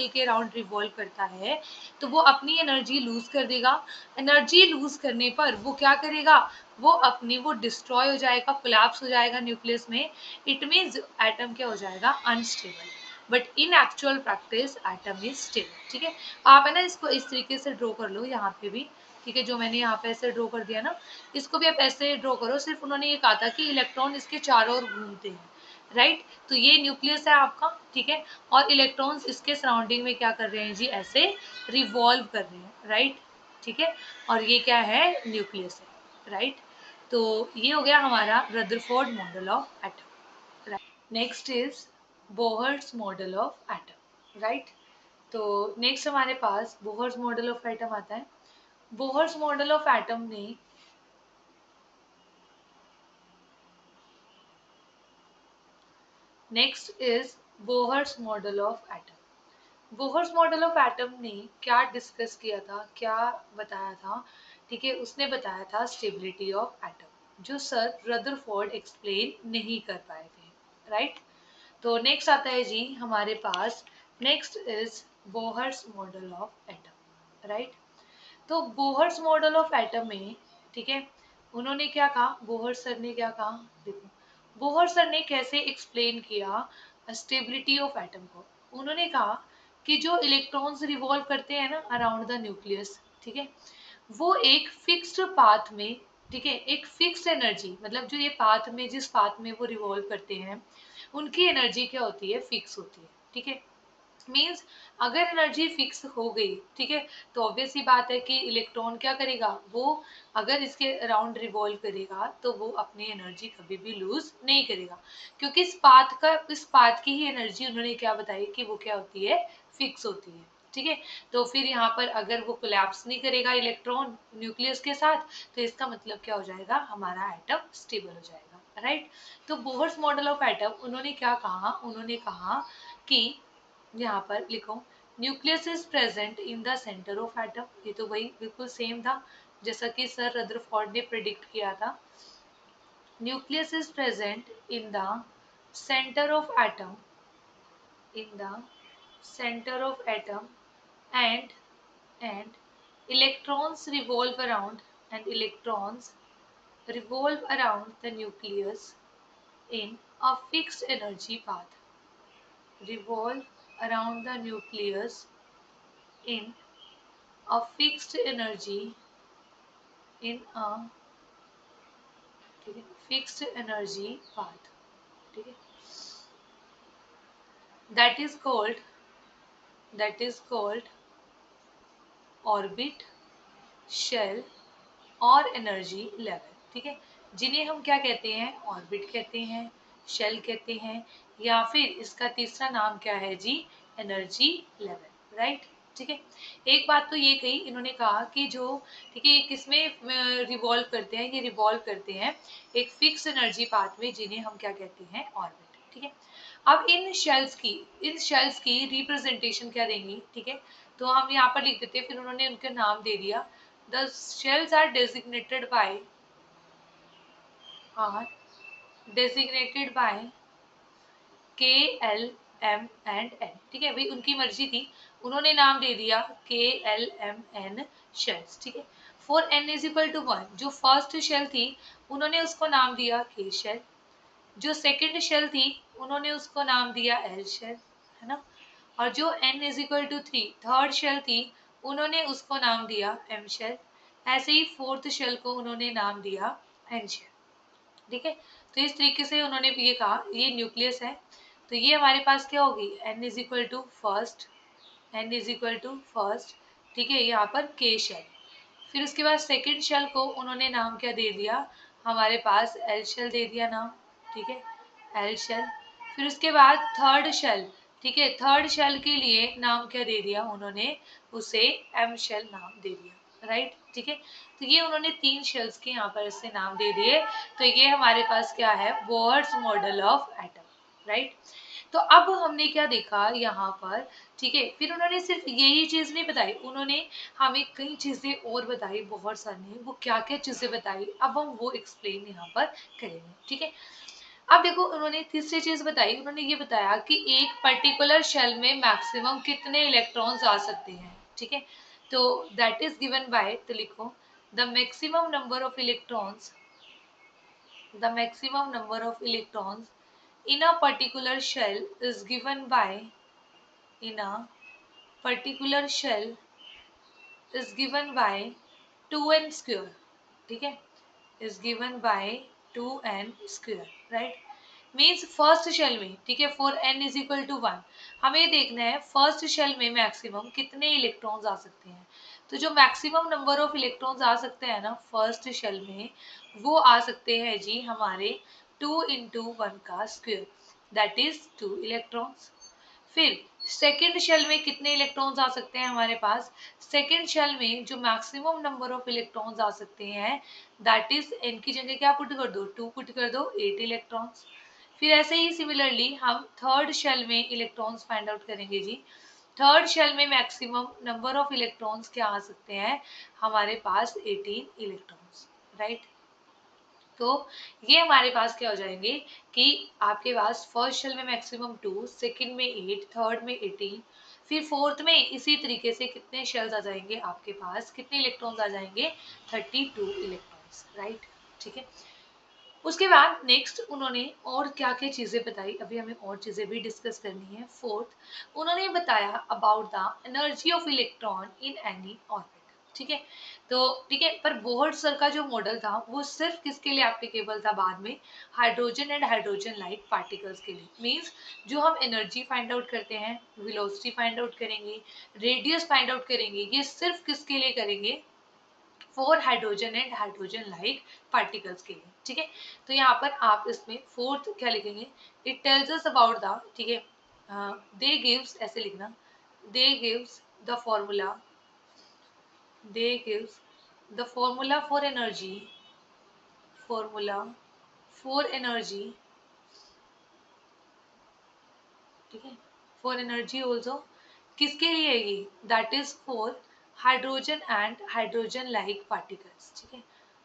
के अराउंड रिवॉल्व करता है तो वो अपनी एनर्जी लूज कर देगा। एनर्जी लूज करने पर वो क्या करेगा, वो डिस्ट्रॉय हो जाएगा, कोलैप्स हो जाएगा न्यूक्लियस में। इट मीन्स एटम क्या हो जाएगा, unstable, but in actual practice atom is stable, ठीक है। आप है ना इसको इस तरीके से ड्रॉ कर लो यहाँ पे भी, ठीक है, जो मैंने यहाँ पे ऐसे ड्रॉ कर दिया ना, इसको भी आप ऐसे ड्रॉ करो। सिर्फ उन्होंने ये कहा था कि इलेक्ट्रॉन इसके चारों ओर घूमते हैं, राइट। तो ये न्यूक्लियस है आपका, ठीक है, और इलेक्ट्रॉन्स इसके सराउंडिंग में क्या कर रहे हैं जी, ऐसे रिवॉल्व कर रहे हैं, राइट, ठीक है, और ये क्या है, न्यूक्लियस है, राइट। तो ये हो गया हमारा Rutherford model of atom, right. Next is Bohr's model of atom, right. तो नेक्स्ट हमारे पास बोहर्स मॉडल ऑफ एटम आता है। बोहर्स मॉडल ऑफ एटम ने next is Bohr's model of atom. Bohr's model of atom ने क्या डिस्कस किया था, क्या बताया था, ठीक है, उसने बताया था स्टेबिलिटी ऑफ एटम, जो सर रदरफोर्ड एक्सप्लेन नहीं कर पाए थे, राइट। तो नेक्स्ट आता है जी हमारे पास, next is Bohr's model of atom, right. तो बोहर्स मॉडल ऑफ एटम में, ठीक है, उन्होंने क्या कहा, बोहर सर ने क्या कहा, देखो, बोहर सर ने कैसे एक्सप्लेन किया स्टेबिलिटी ऑफ एटम को। उन्होंने कहा कि जो इलेक्ट्रॉन्स रिवॉल्व करते हैं ना अराउंड द न्यूक्लियस, ठीक है, वो एक फिक्स्ड पाथ में, ठीक है, एक फिक्स्ड एनर्जी, मतलब जो ये पाथ में, जिस पाथ में वो रिवॉल्व करते हैं उनकी एनर्जी क्या होती है, फिक्स होती है, ठीक है। मीन्स अगर एनर्जी फिक्स हो गई, ठीक है, तो ऑब्वियस सी बात है कि इलेक्ट्रॉन क्या करेगा, वो अगर इसके अराउंड रिवॉल्व करेगा तो वो अपनी एनर्जी कभी भी लूज नहीं करेगा, क्योंकि इस पाथ की ही एनर्जी उन्होंने क्या बताई कि वो क्या होती है, फिक्स होती है, ठीक है। तो फिर यहाँ पर अगर वो कोलैप्स नहीं करेगा इलेक्ट्रॉन न्यूक्लियस के साथ, तो इसका मतलब क्या हो जाएगा, हमारा एटम स्टेबल हो जाएगा, राइट। तो बोहर्स मॉडल ऑफ एटम उन्होंने क्या कहा, उन्होंने कहा कि यहाँ पर लिखो nucleus is present in the centre of atom, ये तो वही बिल्कुल सेम था जैसा कि सर रदरफोर्ड ने प्रिडिक्ट किया था। Nucleus is present in the centre of atom, in the center of atom, and and electrons revolve around and electrons revolve around the nucleus in a fixed energy path, revolve around the nucleus in a fixed energy, in a fixed energy path, ठीक है, that is called, that is called orbit, shell और एनर्जी लेवल, ठीक है, जिन्हें हम क्या कहते हैं, ऑर्बिट कहते हैं, शेल कहते हैं, या फिर इसका तीसरा नाम क्या है जी, एनर्जी लेवल, राइट। ठीक है, एक बात तो ये कही इन्होंने कहा कि जो, ठीक है, ये किसमें रिवॉल्व करते हैं, ये रिवॉल्व करते हैं एक फिक्स एनर्जी पाथ में, जिन्हें हम क्या कहते हैं, ऑर्बिट, ठीक है। अब इन शेल्स की रिप्रेजेंटेशन क्या देंगी, ठीक है, तो हम यहाँ पर लिख देते हैं, फिर उन्होंने उनका नाम दे दिया। The shells are designated by, are designated by K, L, M and N, ठीक है, भाई उनकी मर्जी थी, उन्होंने नाम दे दिया K, L, M, N shells, ठीक है। For N is equal to 1, जो फर्स्ट शेल थी उन्होंने उसको नाम दिया K शेल, जो सेकंड शेल थी उन्होंने उसको नाम दिया L शेल, है ना, और जो N is equal to 3 third shell थी उन्होंने उसको नाम दिया M शेल, ऐसे ही फोर्थ शेल को उन्होंने नाम दिया N शेल, ठीक है। तो इस तरीके से उन्होंने ये कहा ये न्यूक्लियस है, तो ये हमारे पास क्या होगी, N is equal to first, N is equal to first, ठीक है, यहाँ पर K शेल, फिर उसके बाद सेकेंड शेल को उन्होंने नाम क्या दे दिया, हमारे पास L शेल दे दिया नाम, ठीक है, L शेल, फिर उसके बाद थर्ड शेल, ठीक है, थर्ड शेल के लिए नाम क्या दे दिया उन्होंने, उसे M शेल नाम दे दिया, राइट, ठीक है। तो ये उन्होंने 3 शेल्स के यहाँ पर इससे नाम दे दिए, तो ये हमारे पास क्या है, boards model of atom, right. तो अब हमने क्या देखा यहाँ पर, ठीक है, फिर उन्होंने सिर्फ यही चीज नहीं बताई, उन्होंने हमें कई चीजें और बताई, बहुत सारी, वो क्या क्या चीजें बताई अब हम वो एक्सप्लेन यहाँ पर करेंगे, ठीक है। अब देखो उन्होंने तीसरी चीज बताई, उन्होंने ये बताया कि एक पर्टिकुलर शेल में मैक्सिमम कितने इलेक्ट्रॉन्स आ सकते हैं, ठीक है, तो दैट इज गिवन बाय, तो लिखो the maximum number of electrons, the maximum number of electrons in a particular shell is given by, in a particular shell is given by 2n square, ठीक है, is given by 2n square, right, means first shell में, ठीक है, for n is equal to 1 हमें देखना है फर्स्ट शेल में मैक्सिमम कितने इलेक्ट्रॉन्स आ सकते हैं, तो जो मैक्सिमम नंबर ऑफ इलेक्ट्रॉन्स आ सकते हैं ना फर्स्ट शेल में, वो आ सकते हैं जी हमारे 2 इंटू 1 का स्क्वायर, दैट इज 2 इलेक्ट्रॉन्स। फिर सेकेंड शेल में कितने इलेक्ट्रॉन्स आ सकते हैं हमारे पास, सेकेंड शेल में जो मैक्सिमम नंबर ऑफ इलेक्ट्रॉन्स आ सकते हैं, दैट इज n की जगह क्या पुट कर दो, 2 पुट कर दो, 8 इलेक्ट्रॉन्स। फिर ऐसे ही सिमिलरली हम थर्ड शेल में इलेक्ट्रॉन्स फाइंड आउट करेंगे जी, थर्ड शेल में मैक्सिमम नंबर ऑफ इलेक्ट्रॉन्स क्या आ सकते हैं हमारे पास, 18 इलेक्ट्रॉन्स, राइट। तो ये हमारे पास क्या हो जाएंगे कि आपके पास फर्स्ट शेल में मैक्सिमम 2, सेकंड में 8, थर्ड में 18, फिर फोर्थ में इसी तरीके से कितने शेल्स आ जाएंगे आपके पास, कितने इलेक्ट्रॉन्स आ जाएंगे, 32 इलेक्ट्रॉन्स, राइट, ठीक है। उसके बाद नेक्स्ट उन्होंने और क्या क्या चीजें बताई, अभी हमें और चीजें भी डिस्कस करनी है। फोर्थ उन्होंने बताया about the energy of electron in any orbit, ठीक है, तो ठीक है, पर बोहर सर का जो मॉडल था वो सिर्फ किसके लिए एप्लीकेबल था, बाद में hydrogen and hydrogen like particles के लिए, मींस जो हम एनर्जी फाइंड आउट करते हैं, वेलोसिटी फाइंड आउट करेंगे, रेडियस फाइंड आउट करेंगे, ये सिर्फ किसके लिए करेंगे, for hydrogen and hydrogen like particles के लिए, ठीक है। तो यहाँ पर आप इसमें फोर्थ क्या लिखेंगे, it tells us about the, ठीक है, दे गिव्स, ऐसे लिखना, they gives the formula, they gives the formula for energy, formula for energy, ठीक है, फॉर एनर्जी ऑल्सो किसके लिए ये, that is for hydrogen and hydrogen like particles, ठीक है।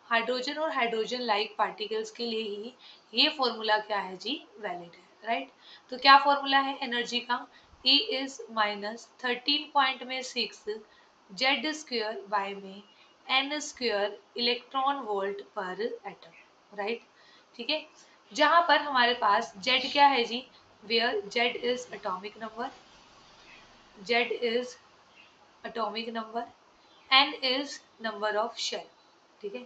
हाइड्रोजन और हाइड्रोजन लाइक पार्टिकल्स के लिए ही ये फॉर्मूला क्या है जी, वैलिड है, राइट। तो क्या फॉर्मूला है एनर्जी का, E is minus 13.6 Z square by में एन स्क्वेयर इलेक्ट्रॉन वोल्ट पर एटम, राइट, ठीक है। जहां पर हमारे पास जेड क्या है जी, where Z is atomic number, Z is atomic number, n is number of shell, ठीक है।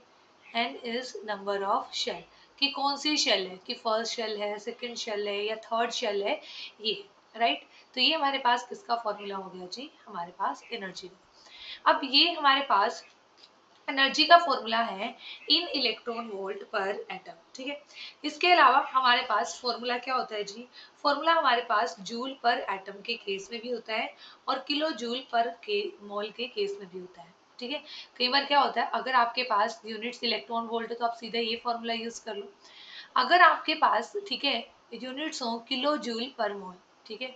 n is number of shell, कि कौन सी शेल है, कि फर्स्ट शेल है, सेकंड शेल है या थर्ड शेल है, ये, राइट। तो ये हमारे पास किसका फॉर्मूला हो गया जी, हमारे पास एनर्जी का। अब ये हमारे पास एनर्जी का फॉर्मूला है इन इलेक्ट्रॉन वोल्ट पर एटम, ठीक है। इसके अलावा हमारे पास फॉर्मूला क्या होता है जी, फॉर्मूला हमारे पास जूल पर एटम के केस में भी होता है और किलो जूल पर के मोल के केस में भी होता है, ठीक है। कई बार क्या होता है, अगर आपके पास यूनिट्स इलेक्ट्रॉन वोल्ट है तो आप सीधा ये फॉर्मूला यूज कर लो। अगर आपके पास, ठीक है, यूनिट्स हो किलो जूल पर मोल, ठीक है,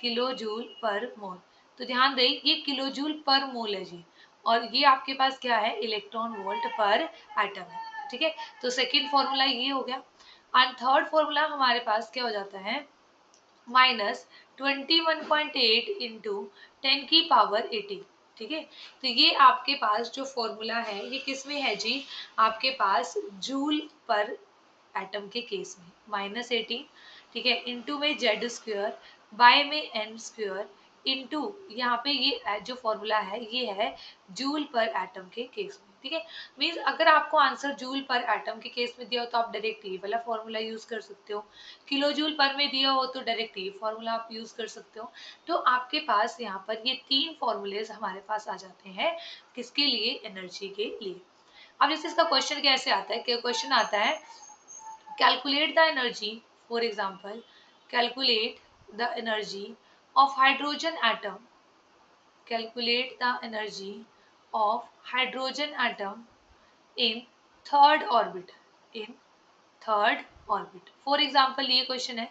किलो जूल पर मोल, तो ध्यान दें ये किलो जूल पर मोल है जी, और ये आपके पास क्या है, इलेक्ट्रॉन वोल्ट पर एटम है, ठीक है। तो सेकंड फॉर्मूला ये हो गया। एंड थर्ड फॉर्मूला हमारे पास क्या हो जाता है, माइनस 21.8 इंटू 10⁻80, ठीक है। तो ये आपके पास जो फॉर्मूला है ये किस में है जी, आपके पास जूल पर एटम के केस में, -18, ठीक है, इंटू में जेड स्क्वेयर बाय में एन स्क्वेयर इंटू यहाँ पे ये जो फॉर्मूला है ये है जूल पर एटम के केस में, ठीक है। मीन्स अगर आपको आंसर जूल पर एटम के केस में दिया हो तो आप डायरेक्ट ये वाला फॉर्मूला यूज कर सकते हो, किलो जूल पर में दिया हो तो डायरेक्ट ये फॉर्मूला आप यूज कर सकते हो। तो आपके पास यहाँ पर ये तीन फॉर्मूलेज हमारे पास आ जाते हैं, किसके लिए, एनर्जी के लिए। अब जैसे इसका क्वेश्चन कैसे आता है, क्वेश्चन आता है calculate the energy, for example, calculate the energy of hydrogen atom, calculate the energy of hydrogen atom in third orbit, in third orbit, for example ये क्वेश्चन है,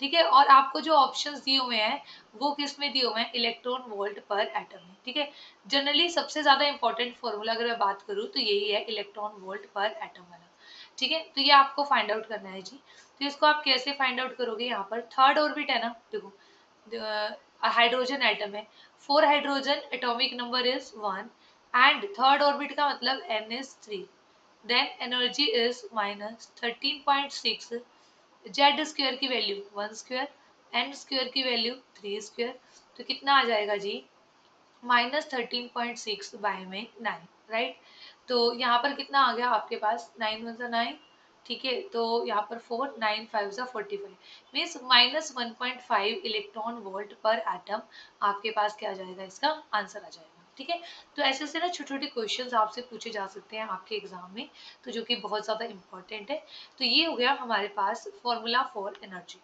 ठीक है। और आपको जो ऑप्शंस दिए हुए हैं वो किस में दिए हुए हैं, इलेक्ट्रॉन वोल्ट पर एटम में, ठीक है। जनरली सबसे ज्यादा इंपॉर्टेंट फॉर्मूला अगर मैं बात करूँ तो यही है इलेक्ट्रॉन वोल्ट पर एटम वाला, ठीक है। तो ये आपको फाइंड आउट करना है जी। तो इसको आप कैसे फाइंड आउट करोगे, यहाँ पर थर्ड ऑर्बिट है ना, देखो हाइड्रोजन एटम है, 4 hydrogen, atomic number is 1 and third orbit का मतलब n is 3, then energy is minus 13.6, Z square की वैल्यू 1 स्क्वायर, एन स्क्वायर की वैल्यू 3 स्क्वायर, तो कितना आ जाएगा जी, -13.6 बाय में 9, राइट। तो यहाँ पर कितना आ गया आपके पास, 9 वन सा 9, ठीक है। तो यहाँ पर 4, 9 5 सा 45, मीन्स -1.5 इलेक्ट्रॉन वोल्ट पर एटम आपके पास क्या आ जाएगा, इसका आंसर आ जाएगा, ठीक है। तो ऐसे से ना छोटे छोटे क्वेश्चंस आपसे पूछे जा सकते हैं आपके एग्जाम में, तो जो कि बहुत ज़्यादा इंपॉर्टेंट है। तो ये हो गया हमारे पास formula for energy.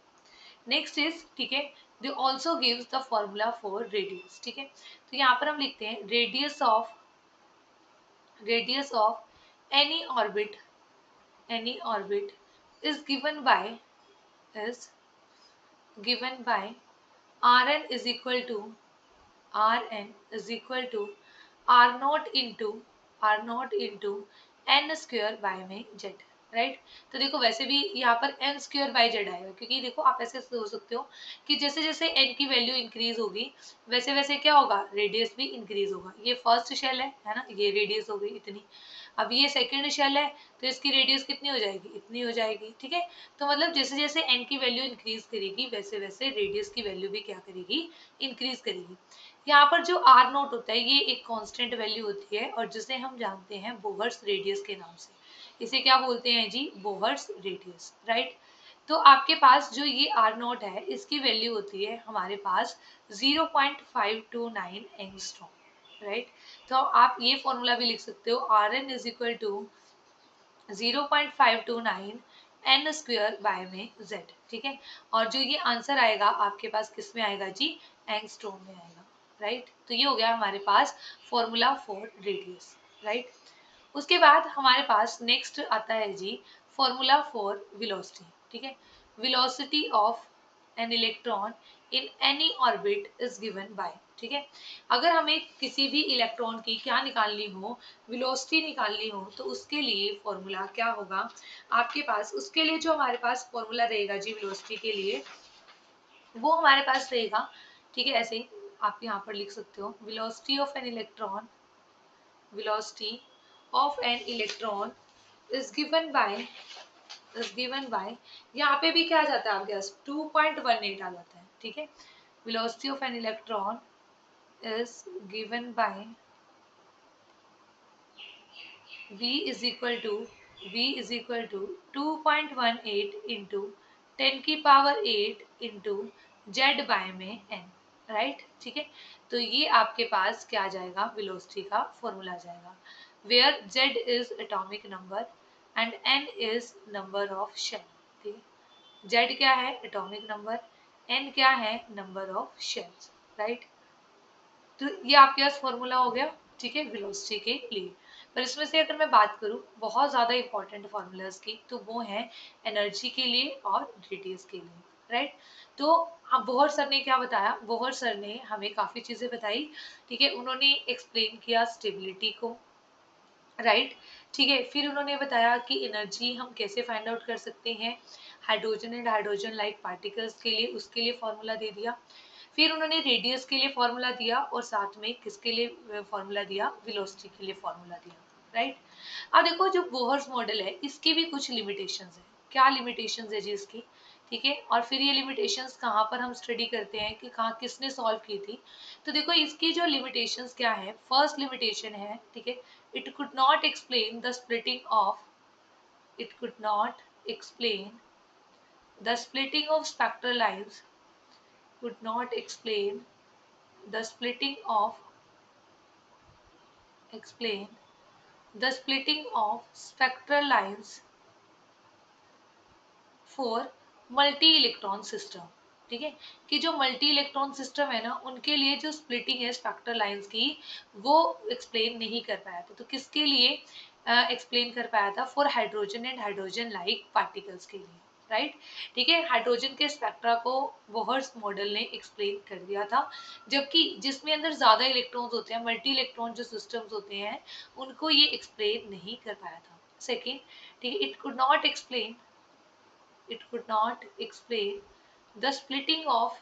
Next is, ठीक है, they also gives the formula for radius, ठीक है। तो यहाँ पर हम लिखते हैं radius of any orbit, any orbit is is given by Rn is equal to R naught into n square by में z, राइट। तो देखो वैसे भी यहाँ पर n स्क्वायर बाई जेड आएगा, क्योंकि देखो आप ऐसे सोच सकते हो कि जैसे जैसे n की वैल्यू इंक्रीज होगी वैसे वैसे क्या होगा, रेडियस भी इंक्रीज होगा। ये फर्स्ट शेल है ना, ये रेडियस हो गई इतनी, अब ये सेकंड शेल है तो इसकी रेडियस कितनी हो जाएगी, इतनी हो जाएगी, ठीक है। तो मतलब जैसे जैसे n की वैल्यू इंक्रीज करेगी वैसे वैसे रेडियस की वैल्यू भी क्या करेगी, इंक्रीज करेगी। यहाँ पर जो आर नोट होता है ये एक कांस्टेंट वैल्यू होती है और जिसे हम जानते हैं बोहर्स रेडियस के नाम से, इसे क्या बोलते हैं जी, बोहर्स रेडियस, राइट। तो आपके पास जो ये आर नोट है इसकी वैल्यू होती है हमारे पास 0.529 एंगस्ट्रॉम, राइट। तो आप ये फॉर्मूला भी लिख सकते हो, r n is equal to 0.529 n square by में z, ठीक है। और जो ये आंसर आएगा आपके पास किस में आएगा जी, एंगस्ट्रॉम में आएगा, राइट। तो ये हो गया हमारे पास फॉर्मूला फॉर रेडियस, राइट। उसके बाद हमारे पास नेक्स्ट आता है जी फॉर्मूला फॉर वेलोसिटी, ठीक है। Velocity of an electron in any orbit is given by, ठीक है। अगर हमें किसी भी इलेक्ट्रॉन की क्या निकालनी हो, वेलोसिटी निकालनी हो, तो उसके लिए फॉर्मूला क्या होगा आपके पास, उसके लिए जो हमारे पास फॉर्मूला रहेगा जी वेलोसिटी के लिए, वो हमारे पास रहेगा, ठीक है। ऐसे ही आप यहाँ पर लिख सकते हो, velocity of an electron, velocity of an electron is given by यहाँ पे भी क्या आ जाता है आपके पास 2.18 आ जाता है, ठीक है। velocity of an electron is given by v is equal to 2.18 into 10 की पावर 8 into z by में n, राइट, ठीक है। तो ये आपके पास क्या आ जाएगा, वेलोसिटी का फॉर्मूला आ जाएगा, where z is atomic number and n is number of shell, ठीक है। z क्या है, एटॉमिक नंबर, n क्या है, नंबर ऑफ शेल्स, राइट। तो ये आपके पास फॉर्मूला हो गया, ठीक है, वेलोसिटी के लिए। पर इसमें से अगर मैं बात करूं बहुत ज़्यादा इंपॉर्टेंट फार्मूलाज की, तो वो है एनर्जी के लिए और रेडियस के लिए, राइट। तो हम बोहर सर ने क्या बताया, बोहर सर ने हमें काफ़ी चीज़ें बताई, ठीक है। उन्होंने एक्सप्लेन किया स्टेबिलिटी को, राइट, ठीक है। फिर उन्होंने बताया कि एनर्जी हम कैसे फाइंड आउट कर सकते हैं hydrogen and hydrogen like particles के लिए, उसके लिए फॉर्मूला दे दिया। फिर उन्होंने रेडियस के लिए फॉर्मूला दिया और साथ में किसके लिए फॉर्मूला दिया, वेलोसिटी के लिए फॉर्मूला दिया, राइट। अब देखो जो बोहर्स मॉडल है इसकी भी कुछ लिमिटेशंस है, क्या लिमिटेशंस है जी इसकी, ठीक है। और फिर ये लिमिटेशंस कहाँ पर हम स्टडी करते हैं कि कहाँ किसने सॉल्व की थी। तो देखो इसकी जो लिमिटेशंस क्या है, फर्स्ट लिमिटेशन है, ठीक है, it could not explain the splitting of, it could not explain the splitting of spectral lines, could not explain the explain the splitting of spectral lines for multi electron system, ठीक है। कि जो मल्टी इलेक्ट्रॉन सिस्टम है ना, उनके लिए जो स्प्लिटिंग है स्पेक्ट्रल लाइंस की, वो एक्सप्लेन नहीं कर पाया था। तो किसके लिए एक्सप्लेन कर पाया था, for hydrogen and hydrogen like particles के लिए, राइट, ठीक है। हाइड्रोजन के स्पेक्ट्रा को बोहर्स मॉडल ने एक्सप्लेन कर दिया था, जबकि जिसमें अंदर ज्यादा इलेक्ट्रॉन्स होते हैं, मल्टी इलेक्ट्रॉन जो सिस्टम्स होते हैं, उनको ये एक्सप्लेन नहीं कर पाया था। सेकेंड, ठीक है, it could not the splitting of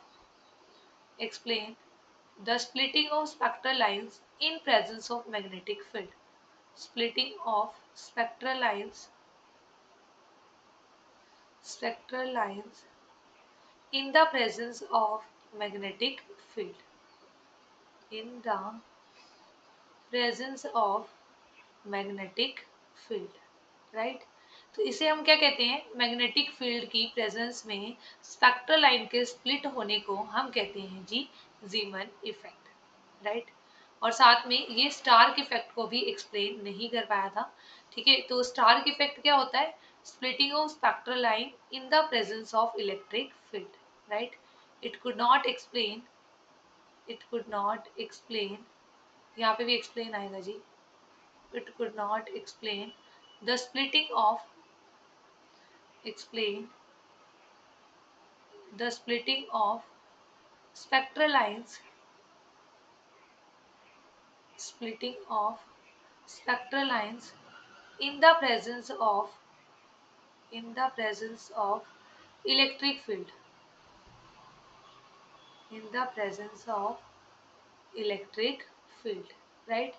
explain the splitting of spectral lines in presence of magnetic field, splitting of spectral lines in the presence of magnetic field, in the presence of magnetic field, right. तो इसे हम क्या कहते हैं, मैग्नेटिक फील्ड की प्रेजेंस में स्पेक्ट्रल लाइन के स्प्लिट होने को हम कहते हैं जी जीमन इफेक्ट, राइट। और साथ में ये स्टार्क इफेक्ट को भी एक्सप्लेन नहीं कर पाया था, ठीक है। तो स्टार्क इफेक्ट क्या होता है, splitting of spectral line in the presence of electric field, right. It could not explain, it could not explain, यहाँ पे भी एक्सप्लेन आएगा जी, it could not explain the splitting of explain the splitting of spectral lines, splitting of spectral lines in the presence of electric field, in the presence of electric field, right,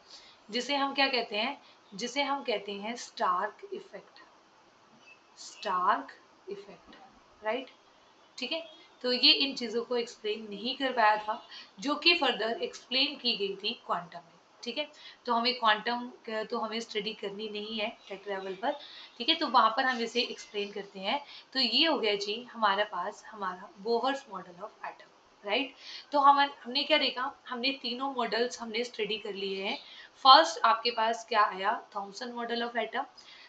जिसे हम क्या कहते हैं, जिसे हम कहते हैं Stark effect, Stark effect, right, ठीक है। तो ये इन चीज़ों को एक्सप्लेन नहीं कर पाया था, जो कि फर्दर एक्सप्लेन की गई थी क्वांटम में, ठीक है। तो हमें क्वांटम तो हमें स्टडी करनी नहीं है टेट लेवल पर, ठीक है। तो वहाँ पर हम इसे एक्सप्लेन करते हैं। तो ये हो गया जी हमारे पास हमारा Bohr's model of atom, right. तो हमने क्या देखा, हमने तीनों मॉडल्स हमने स्टडी कर लिए हैं। फर्स्ट आपके पास क्या आया, Thompson model of atom.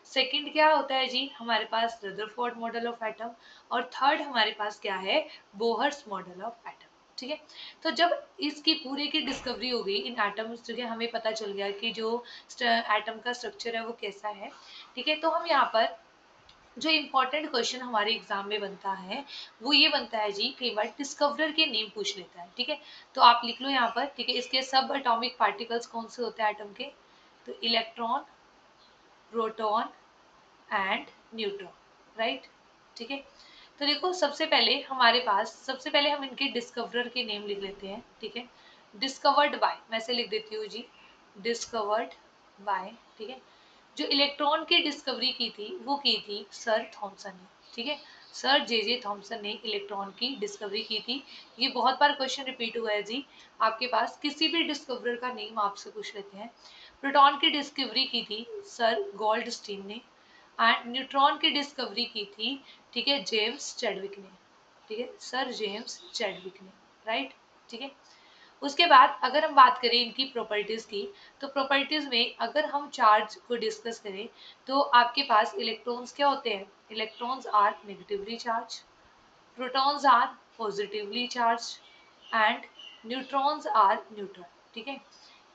Second क्या होता है जी हमारे पास रदरफोर्ड मॉडल ऑफ एटम। और थर्ड हमारे पास क्या है, बोहर्स मॉडल ऑफ एटम, ठीक है। तो जब इसकी पूरे की डिस्कवरी हो गई इन एटम्स, ठीक है, हमें पता चल गया कि जो एटम का स्ट्रक्चर है वो कैसा है, ठीक है। तो हम यहाँ पर जो इम्पोर्टेंट क्वेश्चन हमारे एग्जाम में बनता है वो ये बनता है जी, कई बार डिस्कवरर के नेम पूछ लेता है, ठीक है। तो आप लिख लो यहाँ पर, ठीक है, इसके सब एटॉमिक पार्टिकल्स कौन से होते हैं एटम के, तो electron, proton and neutron, right, ठीक है। तो देखो सबसे पहले हम इनके डिस्कवरर के नेम लिख लेते हैं, ठीक है। डिस्कवर्ड बाय, मैं से लिख देती हूँ जी, डिस्कवर्ड बाय, ठीक है। जो इलेक्ट्रॉन की डिस्कवरी की थी वो की थी सर थॉमसन ने, ठीक है। सर जे थॉमसन ने इलेक्ट्रॉन की डिस्कवरी की थी। ये बहुत बार क्वेश्चन रिपीट हुआ है जी आपके पास, किसी भी डिस्कवरर का नेम आपसे पूछ लेते हैं। प्रोटॉन की डिस्कवरी की थी सर गोल्डस्टीन ने, एंड न्यूट्रॉन की डिस्कवरी की थी, ठीक है, जेम्स चैडविक ने, ठीक है, सर जेम्स चैडविक ने, राइट, ठीक है। उसके बाद अगर हम बात करें इनकी प्रॉपर्टीज की, तो प्रॉपर्टीज में अगर हम चार्ज को डिस्कस करें तो आपके पास इलेक्ट्रॉन्स क्या होते हैं, electrons are negatively charged, protons are positively charged and neutrons are neutral, ठीक है।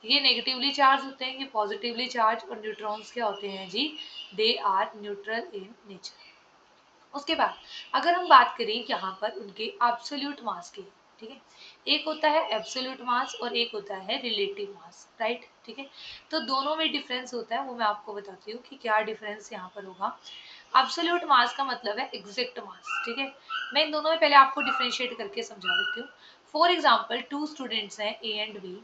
ये नेगेटिवली चार्ज होते हैं, ये पॉजिटिवली चार्ज, और न्यूट्रॉन्स क्या होते हैं जी, they are neutral in nature. उसके बाद अगर हम बात करें यहाँ पर उनके एब्सोल्यूट मास की, ठीक है, एक होता है एब्सोल्यूट मास और एक होता है रिलेटिव मास, राइट, ठीक है। तो दोनों में डिफरेंस होता है, वो मैं आपको बताती हूँ कि क्या डिफरेंस यहाँ पर होगा। एब्सोल्यूट मास का मतलब है एग्जैक्ट मास, ठीक है। मैं इन दोनों में पहले आपको डिफ्रेंशिएट करके समझा देती हूँ। फॉर एग्जाम्पल 2 स्टूडेंट्स हैं ए एंड बी,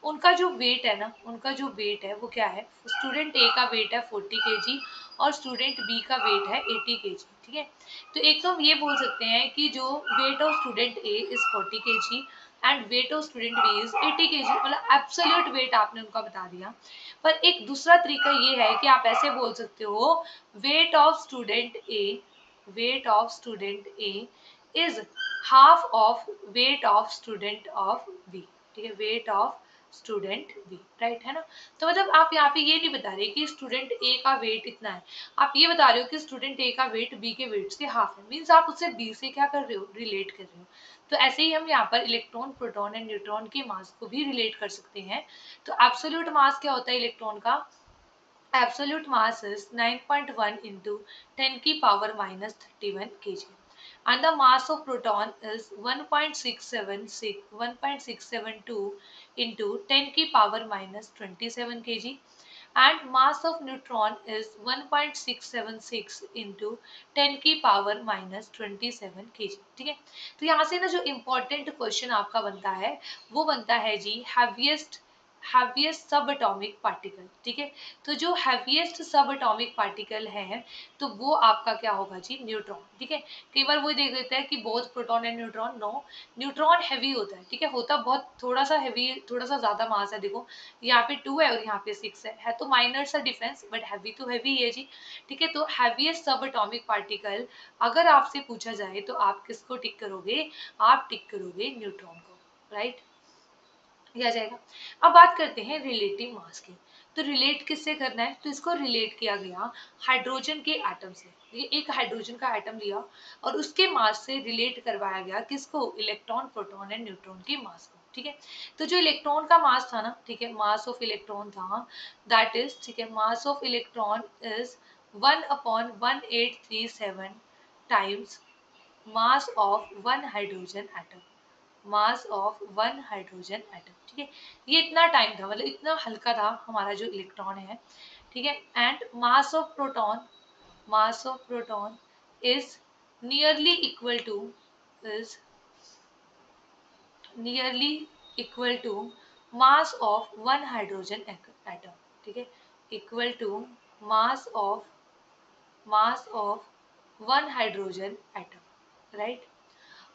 उनका जो वेट है ना, उनका जो वेट है वो क्या है, स्टूडेंट ए का वेट है 40 kg और स्टूडेंट बी का वेट है 80 kg, ठीक है। तो एक तो हम ये बोल सकते हैं कि जो weight of student A is 40 kg and weight of student B is 80 kg, मतलब एब्सोल्यूट वेट आपने उनका बता दिया। पर एक दूसरा तरीका ये है कि आप ऐसे बोल सकते हो, weight of student A, weight of student A is half of weight of student of B, ठीक है, weight of student B, right है ना। तो मतलब आप यहाँ पे ये नहीं बता रहे कि स्टूडेंट ए का वेट इतना है, आप ये बता रहे हो कि स्टूडेंट ए का वेट बी के वेट से हाफ है, मीन्स आप उससे बी से क्या कर रहे हो, रिलेट कर रहे हो। तो ऐसे ही हम यहाँ पर इलेक्ट्रॉन, प्रोटॉन एंड न्यूट्रॉन के मास को भी रिलेट कर सकते हैं। तो एब्सोल्यूट मास क्या होता है इलेक्ट्रॉन का, absolute mass is 9.1 into 10 की power minus 31 kg, and the mass of proton is 1.672 into 10 की power minus 27 kg, and mass of neutron is 1.676 into 10 की power minus 27 kg, ठीक है। तो यहाँ से ना जो इम्पोर्टेंट क्वेश्चन आपका बनता है वो बनता है जी हैवीएस्ट सब एटॉमिक पार्टिकल, ठीक है। तो जो हैवीएस्ट सब एटॉमिक पार्टिकल है तो वो आपका क्या होगा जी, न्यूट्रॉन, ठीक है। कई बार वो देख लेते हैं कि both proton and neutron, no, neutron heavy होता है, ठीक है, होता बहुत थोड़ा सा हैवी, थोड़ा सा ज्यादा मास है, देखो यहाँ पे 2 है और यहाँ पे 6 है तो माइनर सा डिफरेंस, बट हैवी तो हैवी है जी, ठीक है। तो हैवीएस्ट सब एटॉमिक पार्टिकल अगर आपसे पूछा जाए तो आप किसको टिक करोगे, आप टिक करोगे न्यूट्रॉन को, राइट, किया जाएगा। अब बात करते हैं रिलेटिव मास की। तो रिलेट किससे करना है, तो इसको रिलेट किया गया हाइड्रोजन के एटम से। ये एक हाइड्रोजन का एटम लिया और उसके मास से रिलेट करवाया गया किसको, इलेक्ट्रॉन, प्रोटॉन एंड न्यूट्रॉन के मास को, ठीक है। तो जो इलेक्ट्रॉन का मास था ना, ठीक है, मास ऑफ इलेक्ट्रॉन था, दैट इज, ठीक है, mass of electron is 1/1837 times mass of one hydrogen atom, mass of one hydrogen atom, ठीक है। ये इतना टाइम था, मतलब इतना हल्का था हमारा जो इलेक्ट्रॉन है, ठीक है। And mass of proton is nearly equal to, is nearly equal to mass of one hydrogen atom, ठीक है, equal to mass of one hydrogen atom, right.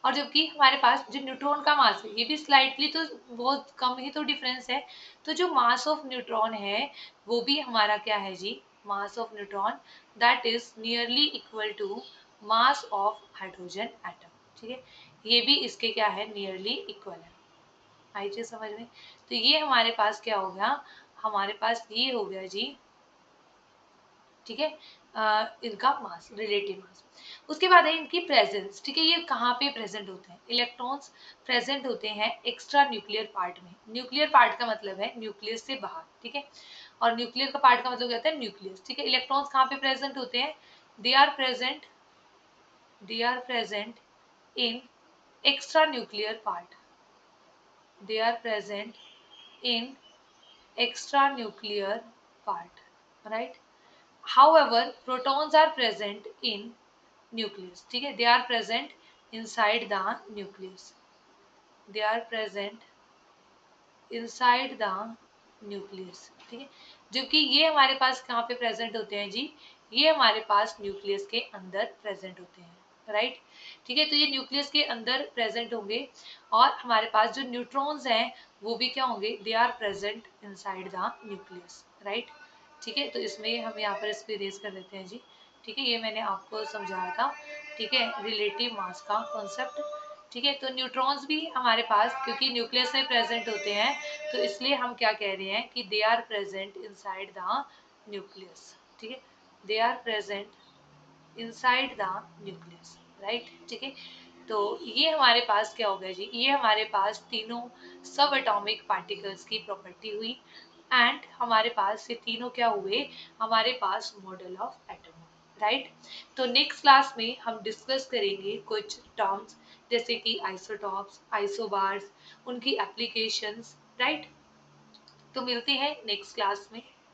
और जबकि हमारे पास जो न्यूट्रॉन का मास है ये भी स्लाइटली तो बहुत कम ही तो डिफरेंस है, तो जो मास ऑफ न्यूट्रॉन है वो भी हमारा क्या है जी, mass of neutron that is nearly equal to mass of hydrogen atom, ठीक है। ये भी इसके क्या है, नियरली इक्वल है, आई चीज समझ में। तो ये हमारे पास क्या हो गया, हमारे पास ये हो गया जी, ठीक है, इनका मास, रिलेटिव मास। उसके बाद है इनकी प्रेजेंस, ठीक है, ये कहाँ पे प्रेजेंट होते हैं, इलेक्ट्रॉन्स प्रेजेंट होते हैं एक्स्ट्रा न्यूक्लियर पार्ट में। न्यूक्लियर पार्ट का मतलब है न्यूक्लियस से बाहर, ठीक है, और न्यूक्लियर का पार्ट का मतलब क्या होता है, न्यूक्लियस, ठीक है। इलेक्ट्रॉन्स कहाँ पे प्रेजेंट होते हैं, they are present in extra nuclear part, they are present in extra nuclear part, right? However, protons are present in nucleus, ठीक है, they are present inside the nucleus, they are present inside the nucleus, ठीक है, जबकि ये हमारे पास कहाँ पे प्रेजेंट होते हैं जी, ये हमारे पास न्यूक्लियस के अंदर प्रेजेंट होते हैं, राइट, ठीक है, तो ये न्यूक्लियस के अंदर प्रेजेंट होंगे और हमारे पास जो न्यूट्रॉन्स हैं वो भी क्या होंगे, they are present inside the nucleus, right, ठीक है, तो इसमें हम यहाँ पर इसको इरेज कर देते हैं जी, ठीक है, ये मैंने आपको समझाया था, ठीक है, रिलेटिव मास का कॉन्सेप्ट, ठीक है, तो न्यूट्रॉन्स भी हमारे पास क्योंकि न्यूक्लियस में प्रेजेंट होते हैं तो इसलिए हम क्या कह रहे हैं कि they are present inside the nucleus, ठीक है, they are present inside the nucleus, right, ठीक है, तो ये हमारे पास क्या हो गया जी, ये हमारे पास तीनों सब एटॉमिक पार्टिकल्स की प्रॉपर्टी हुई एंड हमारे पास ये तीनों क्या हुए, हमारे पास मॉडल ऑफ एटम, राइट, तो नेक्स्ट क्लास में हम डिस्कस करेंगे कुछ टर्म्स जैसे कि आइसोटॉप्स, आइसोबार्स, उनकी एप्लीकेशंस, राइट, तो मिलते हैं नेक्स्ट क्लास में।